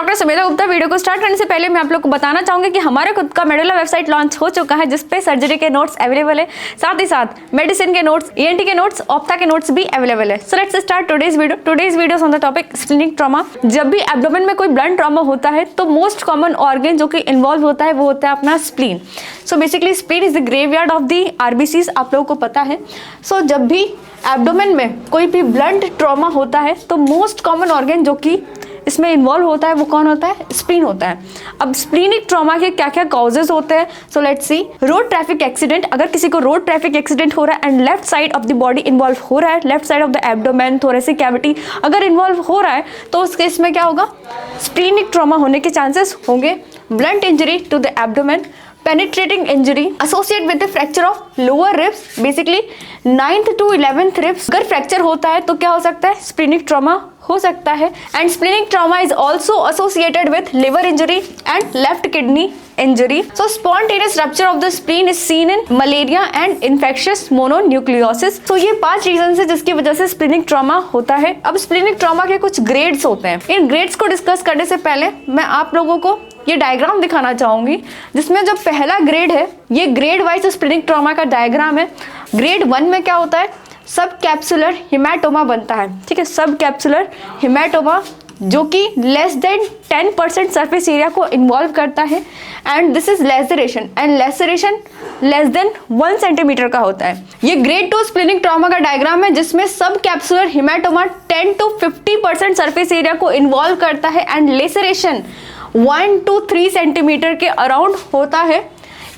Doctor Sumedha Gupta. Video को start करने से पहले मैं आप लोग को बताना चाहूंगी कि हमारे खुद का मेडुला वेबसाइट लॉन्च हो चुका है, जिसपे सर्जरी के नोट्स अवेलेबल है, साथ ही साथ मेडिसिन के नोट्स, ईएनटी के नोट्स, ऑप्था के नोट्स भी अवेलेबल है। So let's start today's video on the topic splenic trauma. जब भी एब्डोमेन में कोई ब्लड ट्रॉमा होता है तो मोस्ट कॉमन ऑर्गन जो कि इन्वॉल्व होता है वो होता है अपना spleen. So basically spleen is the graveyard of the RBCs, आप लोगों को पता है। सो जब भी एब्डोमेन में कोई भी ब्लड ट्रॉमा होता है तो मोस्ट कॉमन ऑर्गन जो कि इसमें इन्वॉल्व होता है वो कौन होता है? स्प्लीन होता है। अब स्प्लीनिक ट्रॉमा के क्या क्या कॉजेज होते हैं? So let's see. Road traffic accident, अगर किसी को रोड ट्रैफिक एक्सीडेंट हो रहा है and left side of the body involve हो रहा है, left side of the abdomen, thoracic cavity अगर इन्वॉल्व हो रहा है तो उस केस में क्या होगा? स्प्लीनिक ट्रॉमा होने के चांसेस होंगे। Blunt injury to the abdomen, penetrating injury associated with the fracture of lower ribs, basically 9th to 11th ribs अगर फ्रैक्चर होता है तो क्या हो सकता है? स्प्लीनिक ट्रॉमा हो सकता है। And splenic trauma is also associated with liver injury and left kidney injury. So spontaneous rupture of the spleen is seen in malaria and infectious mononucleosis. तो ये 5 रीजन है जिसकी वजह से स्प्लीनिक ट्रॉमा होता है। अब स्प्लीनिक ट्रॉमा के कुछ ग्रेड्स होते हैं। इन ग्रेड्स को डिस्कस करने से पहले मैं आप लोगों को ये डायग्राम दिखाना चाहूंगी, जिसमें जो पहला ग्रेड है ये ग्रेड वाइज स्प्लीनिक ट्रॉमा का डायग्राम है। ग्रेड 1 में क्या होता है? सब कैप्सुलर हिमेटोमा बनता है, ठीक है। सब कैप्सुलर हिमेटोमा जो कि लेस देन 10% सरफेस एरिया को इन्वॉल्व करता है and this is laceration and laceration less than 1 centimetre का होता है। ये ग्रेड 2 स्प्लीनिक ट्रॉमा का डायग्राम है, जिसमें सब capsular haematoma 10 to 50% surface area को इन्वॉल्व करता है एंड लेसरेशन 1 to 3 सेंटीमीटर के अराउंड होता है।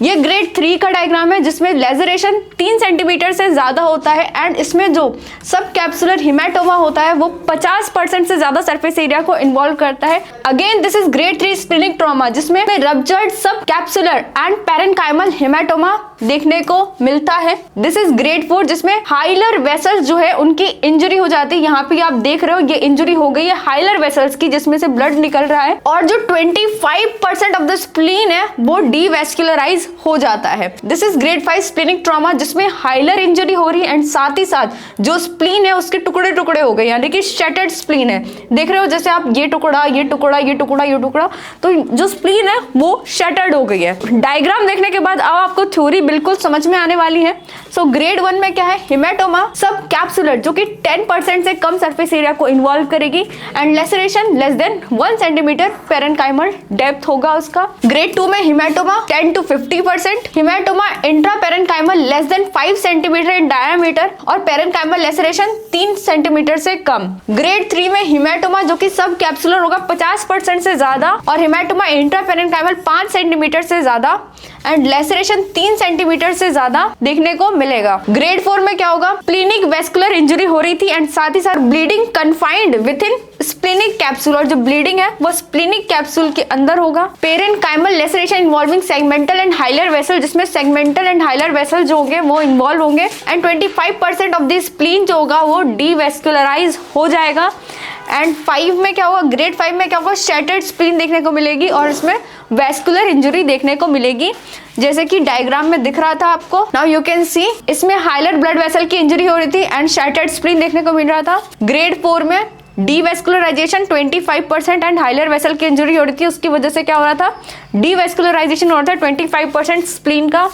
ये ग्रेड 3 का डायग्राम है, जिसमें लेजरेशन 3 सेंटीमीटर से ज्यादा होता है एंड इसमें जो सब कैप्सुलर हिमेटोमा होता है वो 50% से ज्यादा सरफेस एरिया को इन्वॉल्व करता है। Again this is grade 3 splenic trauma, जिसमें रप्चर्ड सब कैप्सुलर एंड पेरेन्काइमल हिमेटोमा देखने को मिलता है। दिस इज ग्रेड 4, जिसमें हाइलर वेसल्स जो है उनकी इंजरी हो जाती है। यहाँ पे आप देख रहे हो ये इंजरी हो गई है हाइलर वेसल्स की, जिसमें से ब्लड निकल रहा है और जो 25% ऑफ द स्प्लीन है वो डीवेस्कुलराइज हो जाता है। This is grade 5 splenic trauma, जिसमें हाइलर इंजरी हो रही है एंड साथ ही साथ जो स्प्लीन है उसके टुकड़े टुकड़े हो गए, यानी कि शैटर्ड स्प्लीन है। देख रहे हो जैसे आप ये टुकड़ा ये टुकड़ा ये टुकड़ा ये टुकड़ा, तो जो स्प्लीन है वो शैटर्ड हो गई है। डायग्राम देखने के बाद अब आपको थ्योरी बिल्कुल समझ में आने वाली है। सो ग्रेड 1 में क्या है? हिमेटोमा सब कैप्सुलर जो कि 10% से कम सरफेस एरिया को इन्वॉल्व करेगी and laceration less than 1 centimetre parenchymal depth होगा उसका। ग्रेड 2 में haematoma 10 to 50%, haematoma intra parenchymal less than 5 centimetre in diameter और पेरेन्काइमल लेसरेशन 3 सेंटीमीटर से कम। ग्रेड 3 में हिमेटोमा जो कि सब कैप्सुलर होगा 50% से ज्यादा और हिमेटोमा इंट्रा पेरेन्काइमल 5 सेंटीमीटर से ज्यादा एंड लेसरेशन 3 सेंटीमीटर से ज्यादा देखने को मिलेगा। ग्रेड 4 में क्या होगा? स्प्लीनिक वेस्कुलर इंजरी हो रही थी एंड साथ ही साथ bleeding confined with in splenic capsule, और जो ब्लीडिंग है वो स्प्लीनिक कैप्सूल के अंदर होगा। Parenchymal laceration involving segmental and hilar vessel, जिसमें सेगमेंटल एंड हाइलर वेसल जो होंगे वो इन्वॉल्व होंगे एंड 25% ऑफ द स्प्लीन जो होगा वो डीवेस्कुलराइज हो जाएगा। एंड 5 में क्या होगा? ग्रेड 5 में क्या होगा? शैटर्ड स्प्लीन देखने को मिलेगी और इसमें वेस्कुलर इंजरी देखने को मिलेगी, जैसे कि डायग्राम में दिख रहा था आपको। नाउ यू कैन सी इसमें हाइलर ब्लड वेसल की इंजरी हो रही थी एंड शैटर्ड स्प्लीन देखने को मिल रहा था। ग्रेड 4 में डीवेस्कुलराइजेशन 25% एंड हाइलर वेसल की इंजरी हो रही थी, उसकी वजह से क्या हो रहा था? डीवेस्कुलराइजेशन हो रहा था 25% स्प्लीन का।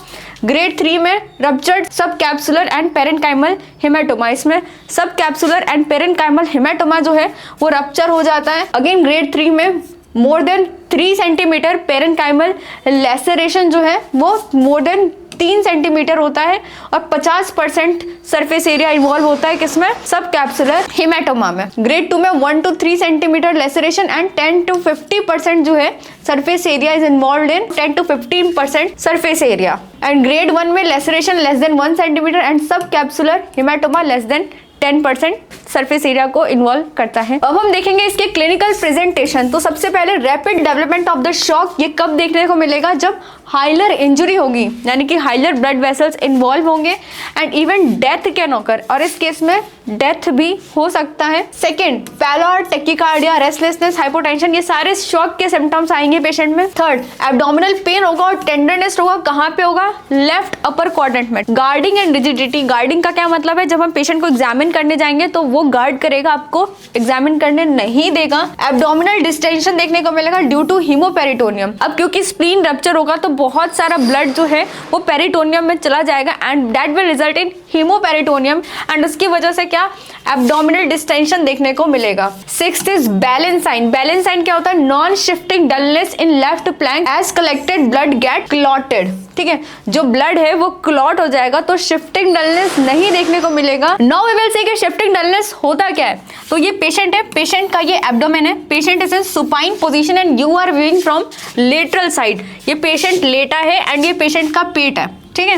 ग्रेड 3 में रप्चर्ड सब कैप्सुलर एंड पेरेन्काइमल हिमेटोमा, इसमें सब कैप्सुलर एंड पेरेन्काइमल हिमेटोमा जो है वो रप्चर हो जाता है। अगेन ग्रेड 3 में more than 3 centimetre parenchymal laceration जो है वो मोर देन 3 सेंटीमीटर होता है और 50% सरफेस एरिया इन्वॉल्व होता है किसमें? सब कैप्सुलर हिमेटोमा में। ग्रेड 2 में 1 to 3 centimetre laceration and 10 to 50% जो है surface area is involve in 10 to 15% surface area. And grade 1 में laceration less than 1 centimetre and sub capsular haematoma less than 10% surface area को इन्वॉल्व करता है। अब हम देखेंगे इसके क्लिनिकल प्रेजेंटेशन। तो सबसे पहले rapid development of the shock, ये कब देखने को मिलेगा? जब हाइलर इंजरी होगी, यानी कि हाइलर ब्लड वेसल्स इन्वॉल्व होंगे and even death can occur, और इस केस में डेथ भी हो सकता है। Second, pallor, tachycardia, restlessness, hypotension, ये सारे शॉक के सिम्टम्स आएंगे पेशेंट में। थर्ड, एब्डोमिनल पेन होगा और टेंडरनेस होगा। कहाँ पे होगा? लेफ्ट अपर क्वाड्रेंट में। गार्डिंग एंड रिजिडिटी, गार्डिंग का क्या मतलब है? जब हम पेशेंट को एग्जामिन करने जाएंगे तो वो गार्ड करेगा, आपको एग्जामिन करने नहीं देगा। एब्डोमिनल डिस्टेंशन देखने को मिलेगा ड्यू टू हीमोपेरिटोनियम। अब क्योंकि स्प्लीन रप्चर होगा तो बहुत सारा ब्लड जो है वो पेरिटोनियम में चला जाएगा and that will result in haemoperitoneum and उसकी वजह से क्या? एब्डोमिनल डिस्टेंशन देखने को मिलेगा। Sixth is balance sign. Balance sign क्या होता है? Non shifting dullness in left flank as collected blood get clotted. ठीक है, जो ब्लड है वो क्लॉट हो जाएगा तो शिफ्टिंग डलनेस नहीं देखने को मिलेगा। नाउ वी विल सी कि शिफ्टिंग डलनेस होता क्या है। तो ये पेशेंट है, पेशेंट का ये एब्डोमेन है, patient is in supine position and you are viewing from lateral side. ये पेशेंट लेटा है एंड ये पेशेंट का पेट है। ठीक है,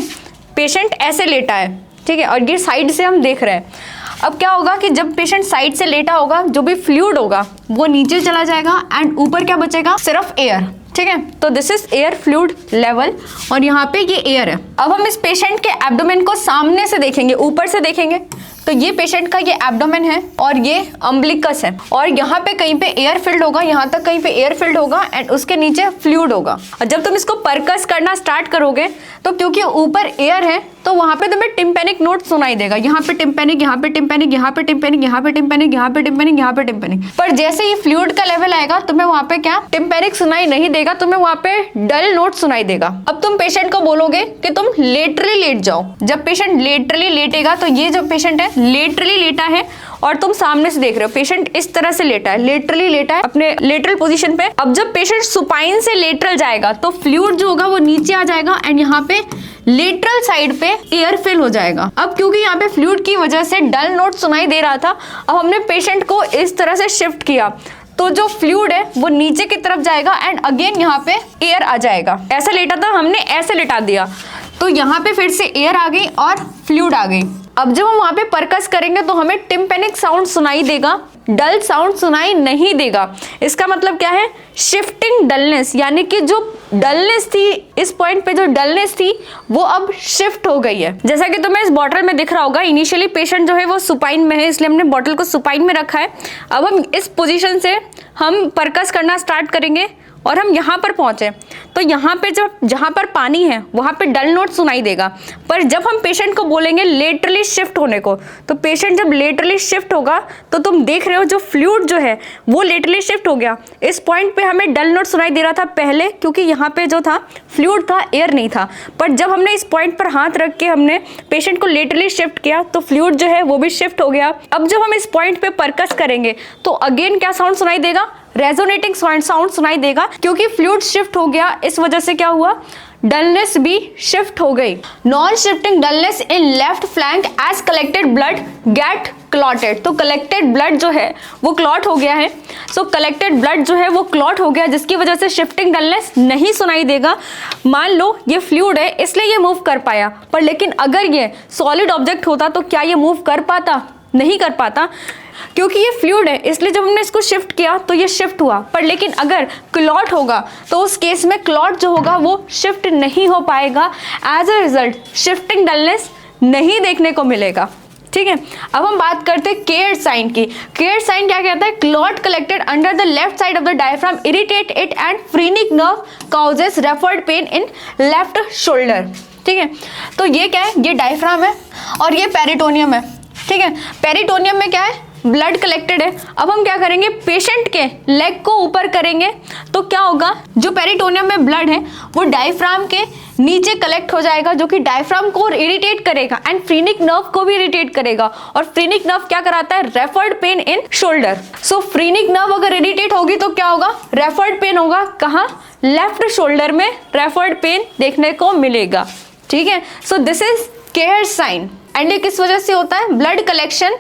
पेशेंट ऐसे लेटा है, ठीक है, और ये साइड से हम देख रहे हैं। अब क्या होगा कि जब पेशेंट साइड से लेटा होगा, जो भी फ्लूइड होगा वो नीचे चला जाएगा एंड ऊपर क्या बचेगा? सिर्फ एयर। ठीक है, तो this is air fluid level और यहाँ पे ये एयर है। अब हम इस पेशेंट के एब्डोमेन को सामने से देखेंगे, ऊपर से देखेंगे तो ये पेशेंट का ये एब्डोमेन है और ये अम्बिलिकस है और यहाँ पे कहीं पे एयर फिल्ड होगा, यहाँ तक कहीं पे एयर फिल्ड होगा एंड उसके नीचे फ्लूइड होगा। और जब तुम इसको परकस करना स्टार्ट करोगे तो क्योंकि ऊपर एयर है तो वहां पे तुम्हें टिम्पेनिक नोट सुनाई देगा। यहाँ पे टिम्पेनिक, यहाँ पे टिम्पेनिक, यहाँ पे टिम्पेनिक, यहाँ पे टिम्पेनिक, यहाँ पे टिम्पेनिक, यहाँ पे टिम्पेनिक। पर जैसे ही फ्लूइड का लेवल आएगा तुम्हें वहां पे क्या? टिम्पेनिक सुनाई नहीं देगा, तुम्हें वहां पे डल नोट सुनाई देगा। अब तुम पेशेंट को बोलोगे कि तुम लेटरली लेट जाओ। जब पेशेंट लेटरली लेटेगा तो ये जो पेशेंट है लेटरली लेटा है और तुम सामने से देख रहे हो, पेशेंट इस तरह से लेटा है, लेटरली लेटा है अपने लेटरल पोजीशन पे। अब जब पेशेंट सुपाइन से लेटरल जाएगा तो फ्लूइड जो होगा वो नीचे आ जाएगा एंड यहाँ पे लेटरल साइड पे एयर फिल हो जाएगा। अब क्योंकि यहाँ पे फ्लूइड की वजह से डल नोट सुनाई दे रहा था, अब हमने पेशेंट को इस तरह से शिफ्ट किया तो जो फ्लूइड है वो नीचे की तरफ जाएगा एंड अगेन यहाँ पे एयर आ जाएगा। ऐसा लेटा था, हमने ऐसे लेटा दिया तो यहाँ पे फिर से एयर आ गई और फ्लूइड आ गई। अब जब हम वहां पे परकस करेंगे तो हमें टिम्पेनिक साउंड सुनाई देगा, डल साउंड सुनाई नहीं देगा। इसका मतलब क्या है? शिफ्टिंग डलनेस, यानी कि जो डलनेस थी इस पॉइंट पे, जो डलनेस थी वो अब शिफ्ट हो गई है। जैसा कि तुम्हें इस बॉटल में दिख रहा होगा, इनिशियली पेशेंट जो है वो सुपाइन में है इसलिए हमने बॉटल को सुपाइन में रखा है। अब हम इस पोजीशन से हम परकस करना स्टार्ट करेंगे और हम यहाँ पर पहुंचे तो यहाँ पे जहाँ पर पानी है वहाँ पे डल नोट सुनाई देगा। पर जब हम पेशेंट को बोलेंगे लेटरली शिफ्ट होने को, तो पेशेंट जब लेटरली शिफ्ट होगा तो तुम देख रहे हो जो फ्लूइड जो है वो लेटरली शिफ्ट हो गया। इस पॉइंट पे हमें डल नोट सुनाई दे रहा था पहले क्योंकि यहाँ पे जो था फ्लूइड था, एयर नहीं था। पर जब हमने इस पॉइंट पर हाथ रख के हमने पेशेंट को लेटरली शिफ्ट किया तो फ्लूइड जो है वो भी शिफ्ट हो गया। अब जब हम इस पॉइंट पे परकस करेंगे तो अगेन क्या साउंड सुनाई देगा? रेजोनेटिंग साउंड सुनाई देगा क्योंकि फ्लूइड शिफ्ट हो गया। इस वजह से क्या हुआ? डलनेस भी शिफ्ट हो गई। Non shifting dullness in left flank as collected blood get clotted. तो कलेक्टेड ब्लड जो है वो क्लॉट हो गया है। सो कलेक्टेड ब्लड जो है वो क्लॉट हो गया जिसकी वजह से शिफ्टिंग डलनेस नहीं सुनाई देगा। मान लो ये फ्लूइड है इसलिए ये मूव कर पाया, पर लेकिन अगर ये सॉलिड ऑब्जेक्ट होता तो क्या ये मूव कर पाता? नहीं कर पाता क्योंकि ये फ्लूइड है, इसलिए जब हमने इसको शिफ्ट किया तो ये शिफ्ट हुआ। पर लेकिन अगर क्लॉट होगा तो उस केस में क्लॉट जो होगा वो शिफ्ट नहीं हो पाएगा। As a result shifting dullness नहीं देखने को मिलेगा। ठीक है, अब हम बात करते हैं केयर साइन की। केयर साइन क्या कहता है? Clot collected under the left side of the diaphragm irritate it and phrenic nerve causes referred pain in left shoulder. ठीक है, तो ये क्या है? ये डायफ्राम है और ये पेरिटोनियम है। ठीक है, पेरिटोनियम में क्या है? ब्लड कलेक्टेड है। अब हम क्या करेंगे? पेशेंट के लेग को ऊपर करेंगे तो क्या होगा? जो पेरिटोनियम में ब्लड है वो डायफ्राम के नीचे कलेक्ट हो जाएगा जो कि डायफ्राम को इरिटेट करेगा एंड फ्रीनिक नर्व को भी इरिटेट करेगा। और फ्रीनिक नर्व क्या कराता है? Referred pain in shoulder. So phrenic nerve अगर इरिटेट होगी तो क्या होगा? रेफर्ड पेन होगा। कहाँ? लेफ्ट शोल्डर में रेफर्ड पेन देखने को मिलेगा। ठीक है, so this is Kehr sign and ये किस वजह से होता है? Blood collection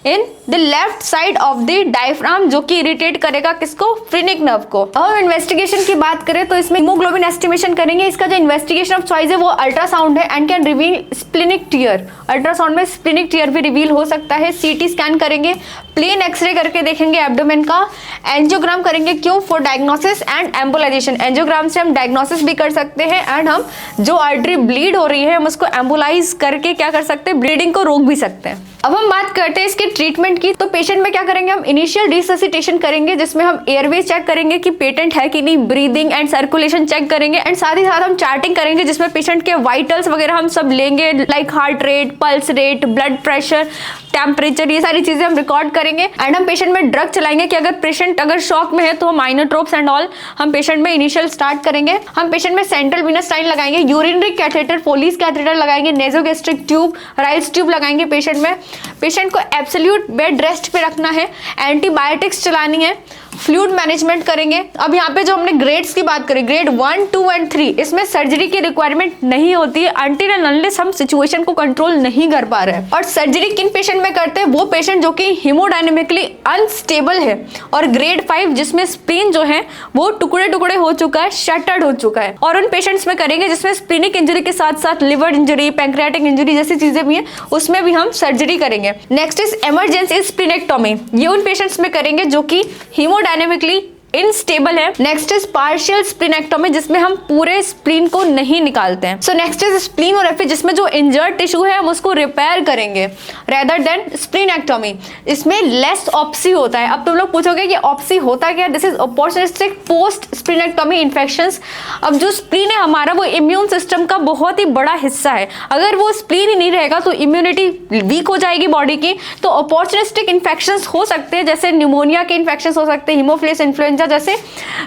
in the left side of the diaphragm, जो कि इरिटेट करेगा किसको, फ्रेनिक नर्व को। अब हम इन्वेस्टिगेशन की बात करें तो इसमें हीमोग्लोबिन एस्टिमेशन करेंगे। इसका जो इन्वेस्टिगेशन ऑफ चॉइस है वो अल्ट्रासाउंड है and can reveal splenic tear. Ultrasound में स्प्लिनिक टियर भी रिवील हो सकता है। सीटी स्कैन करेंगे, प्लेन एक्सरे करके देखेंगे एब्डोमेन का, एंजियोग्राम करेंगे, क्यों, for diagnosis and embolisation. Angiogram से हम डायग्नोसिस भी कर सकते हैं एंड हम जो आर्टरी ब्लीड हो रही है हम उसको एम्बोलाइज करके क्या कर सकते हैं, ब्लीडिंग को रोक भी सकते हैं। अब हम बात करते हैं इसके ट्रीटमेंट की। तो पेशेंट में क्या करेंगे, हम इनिशियल रिससिटेशन करेंगे जिसमें हम एयरवे चेक करेंगे कि पेटेंट है कि नहीं, ब्रीदिंग एंड सर्कुलेशन चेक करेंगे एंड साथ ही साथ हम चार्टिंग करेंगे जिसमें पेशेंट के वाइटल्स वगैरह हम सब लेंगे, like heart rate, pulse rate, blood pressure, temperature, ये सारी चीजें हम रिकॉर्ड करेंगे एंड हम पेशेंट में ड्रग चलाएंगे कि अगर पेशेंट अगर शॉक में है तो हम आइनोट्रोप्स एंड ऑल हम पेशेंट में इनिशियल स्टार्ट करेंगे। हम पेशेंट में सेंट्रल वीनस लाइन लगाएंगे, यूरिनरी कैथेटर, फोलिस कैथेटर लगाएंगे, नेजोगैस्ट्रिक ट्यूब, राइल्स ट्यूब लगाएंगे पेशेंट में। पेशेंट को एब्सोल्यूट बेड रेस्ट पे रखना है, एंटीबायोटिक्स चलानी है, फ्लूइड मैनेजमेंट करेंगे। अब यहाँ पे जो हमने ग्रेड्स की बात करी, ग्रेड 1, 2 एंड 3, इसमें सर्जरी की रिक्वायरमेंट नहीं होती है अनटिल एंड अनलेस हम सिचुएशन को कंट्रोल नहीं कर पा रहे हैं। और सर्जरी किन पेशेंट में करते हैं, वो पेशेंट जो कि हीमोडायनेमिकली अनस्टेबल है, और ग्रेड 5 जिसमें स्प्लीन जो है वो टुकड़े टुकड़े हो चुका है, शटर्ड हो चुका है, और उन पेशेंट्स में करेंगे जिसमें स्प्लीनिक इंजरी के साथ साथ लिवर इंजरी, पैंक्रियाटिक इंजरी जैसी चीजें भी हैं, उसमें भी हम सर्जरी करेंगे। नेक्स्ट इज इमरजेंसी स्प्लीनेक्टोमी, ये उन पेशेंट्स में करेंगे जो कि हीमोडायनेमिकली इनस्टेबल है। नेक्स्ट इज पार्शियल स्प्लीनेक्टोमी, जिसमें हम पूरे स्प्लीन को नहीं निकालते हैं। सो नेक्स्ट इज स्प्लीनोग्राफी, जिसमें जो इंजर्ड टिश्यू है हम उसको रिपेयर करेंगे रेदर देन स्प्लीनेक्टोमी। इसमें लेस ऑप्सी होता है। अब तुम लोग पूछोगे कि ऑप्सी होता क्या, this is opportunistic post splenectomy infections. अब जो स्प्लीन है हमारा वो इम्यून सिस्टम का बहुत ही बड़ा हिस्सा है, अगर वो स्प्लीन ही नहीं रहेगा तो इम्यूनिटी वीक हो जाएगी बॉडी की, तो अपॉर्चुनिस्टिक इन्फेक्शंस हो सकते हैं, जैसे न्यूमोनिया के इन्फेक्शंस हो सकते हैं, हीमोफिलस इन्फ्लुएंजा जैसे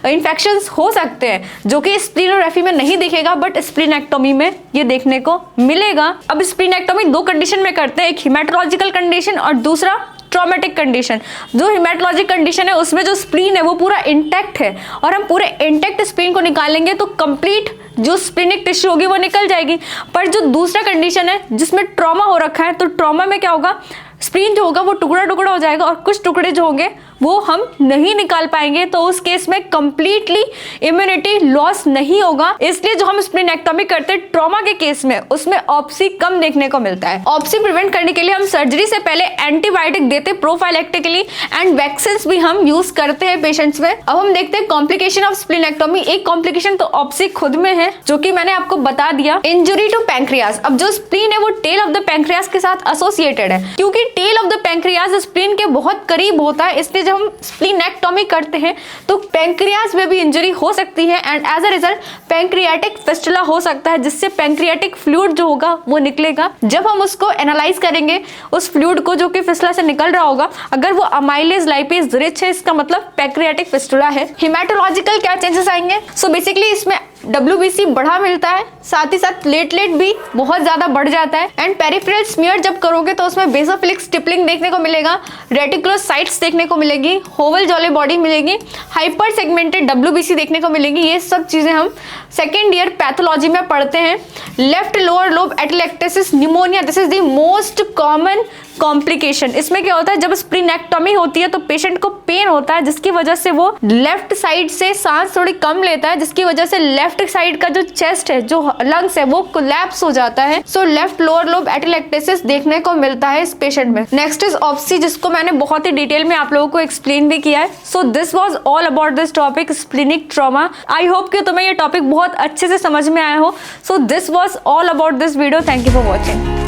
इन्फेक्शंस हो सकते हैं, जो कि स्प्लीनोग्राफी में नहीं दिखेगा बट स्प्लीनेक्टोमी में ये देखने को मिलेगा। अब स्प्लीनेक्टोमी दो कंडीशन में करते हैं, एक हिमेटोलॉजिकल कंडीशन और दूसरा ट्रॉमेटिक कंडीशन। जो हिमेटोलॉजिक कंडीशन है उसमें जो स्प्लीन है वो पूरा इंटैक्ट है और हम पूरे इंटैक्ट स्प्लीन को निकालेंगे तो कंप्लीट जो स्प्लीनिक टिश्यू होगी वो निकल जाएगी। पर जो दूसरा कंडीशन है जिसमें ट्रॉमा हो रखा है, तो ट्रॉमा में क्या होगा, स्प्लीन जो होगा वो टुकड़ा टुकड़ा हो जाएगा और कुछ टुकड़े जो होंगे वो हम नहीं निकाल पाएंगे, तो उस केस में कंप्लीटली इम्यूनिटी लॉस नहीं होगा। इसलिए जो हम स्प्लीनेक्टोमी करते हैं ट्रॉमा के केस में, उसमें ऑप्सी कम देखने को मिलता है। ऑप्सी प्रिवेंट करने के लिए हम सर्जरी से पहले एंटीबायोटिक देते हैं प्रोफाइलेक्टिकली एंड वैक्सीन भी हम यूज करते हैं पेशेंट्स में। अब हम देखते हैं कॉम्प्लिकेशन ऑफ स्प्लीनेक्टोमी। एक कॉम्प्लिकेशन तो ऑप्सी खुद में है जो कि मैंने आपको बता दिया, इंजुरी टू पैंक्रियास। अब जो स्प्लीन है वो टेल ऑफ द पैंक्रियास के साथ एसोसिएटेड है, क्योंकि tail of the pancreas spleen के बहुत करीब होता है, इसलिए जब हम स्प्लीनेक्टोमी करते हैं तो पैंक्रियास में भी इंजरी हो सकती है and as a result pancreatic fistula हो सकता है, जिससे पैंक्रियाटिक फ्लूइड जो होगा वो निकलेगा। जब हम उसको एनालाइज करेंगे उस फ्लूइड को जो कि फिस्टुला से निकल रहा होगा, अगर वो अमाइलेज लाइपेज रिच है, इसका मतलब पैंक्रियाटिक फिस्टुला है। हिमेटोलॉजिकल क्या चेंजेस आएंगे, सो बेसिकली इसमें WBC बढ़ा मिलता है, साथ ही साथ प्लेटलेट भी बहुत ज्यादा बढ़ जाता है एंड पेरिफेरल स्मीयर जब करोगे तो उसमें बेसोफिलिक स्टिपलिंग देखने को मिलेगा, रेटिकुलोसाइट्स देखने को मिलेगी, होवल जॉली बॉडी मिलेगी, हाइपर सेगमेंटेड WBC देखने को मिलेगी। ये सब चीजें हम सेकेंड ईयर पैथोलॉजी में पढ़ते हैं। Left lower lobe atelectasis pneumonia, this is the most common complication. इसमें क्या होता है, जब स्प्लीनेक्टोमी होती है तो पेशेंट को पेन होता है, जिसकी वजह से वो लेफ्ट साइड से सांस थोड़ी कम लेता है, जिसकी वजह से लेफ्ट साइड का जो चेस्ट है, जो लंग्स है, वो कोलैप्स हो जाता है। So left lower lobe atelectasis देखने को मिलता है इस पेशेंट में। नेक्स्ट इज ऑप्सी, जिसको मैंने बहुत ही डिटेल में आप लोगों को एक्सप्लेन भी किया है। So this was all about this topic splenic trauma. I hope कि तुम्हें ये टॉपिक बहुत अच्छे से समझ में आया हो। So this was all about this video. Thank you for watching.